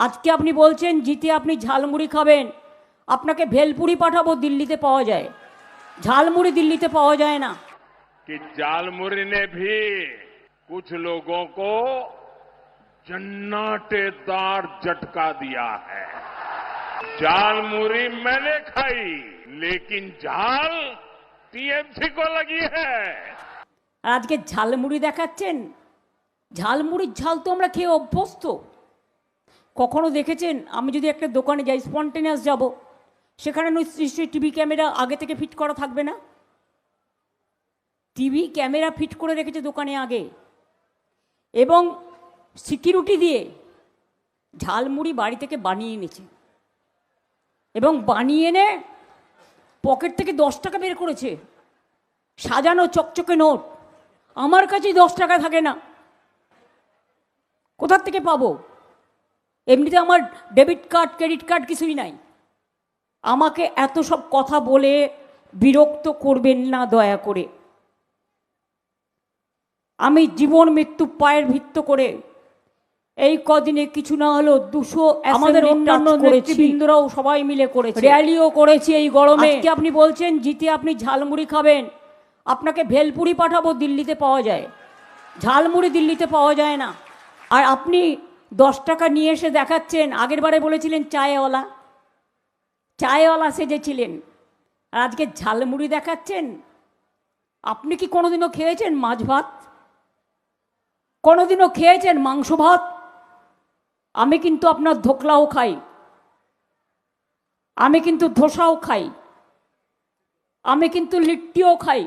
আজকে আপনি বলছেন জিতে আপনি ঝালমুড়ি খাবেন, আপনাকে ভেলপুরি পাঠাবো, দিল্লিতে পাওয়া যায়। ঝালমুড়ি দিল্লিতে পাওয়া যায় না। कि झालमुरी ने भी कुछ लोगों को जन्नाटेदार झटका दिया है। झालमुरी मैंने खाई, लेकिन झाल टीएमसी को लगी है। আর আজকে ঝালমুড়ি দেখাচ্ছেন। ঝালমুড়ির ঝাল তো আমরা খেয়ে অভ্যস্ত। কখনো দেখেছেন আমি যদি একটা দোকানে যাই, স্পন্টেনিয়াস যাব, সেখানে নিশ্চয়ই টিভি ক্যামেরা আগে থেকে ফিট করা থাকবে না? টিভি ক্যামেরা ফিট করে রেখেছে দোকানে আগে, এবং সিকিউরিটি দিয়ে ঝালমুড়ি বাড়ি থেকে বানিয়ে এনেছে, এবং বানিয়ে এনে পকেট থেকে 10 টাকা বের করেছে, সাজানো চকচকে নোট। আমার কাছেই 10 টাকা থাকে না, কোথার থেকে পাবো? এমনিতে আমার ডেবিট কার্ড ক্রেডিট কার্ড কিছুই নাই। আমাকে এত সব কথা বলে বিরক্ত করবেন না দয়া করে। আমি জীবন মৃত্যু পায়ের ভিত্ত করে এই কদিনে কিছু না হলো 200 আমাদের অন্যান্য নেতৃবৃন্দরাও সবাই মিলে করেছে, র্যালিও করেছি এই গরমে। আজকে আপনি বলছেন জিতে আপনি ঝালমুড়ি খাবেন, আপনাকে ভেলপুরি পাঠাবো, দিল্লিতে পাওয়া যায়। ঝালমুড়ি দিল্লিতে পাওয়া যায় না। আর আপনি 10 টাকা নিয়ে এসে দেখাচ্ছেন। আগের বারে বলেছিলেন চায়ওয়ালা, চায়ওয়ালা সেজেছিলেন, আর আজকে ঝালমুড়ি দেখাচ্ছেন। আপনি কি কোনোদিনও খেয়েছেন মাছ ভাত? কোনোদিনও খেয়েছেন মাংস ভাত? আমি কিন্তু আপনার ধোকলাও খাই, আমি কিন্তু ধোসাও খাই, আমি কিন্তু লিট্টিও খাই।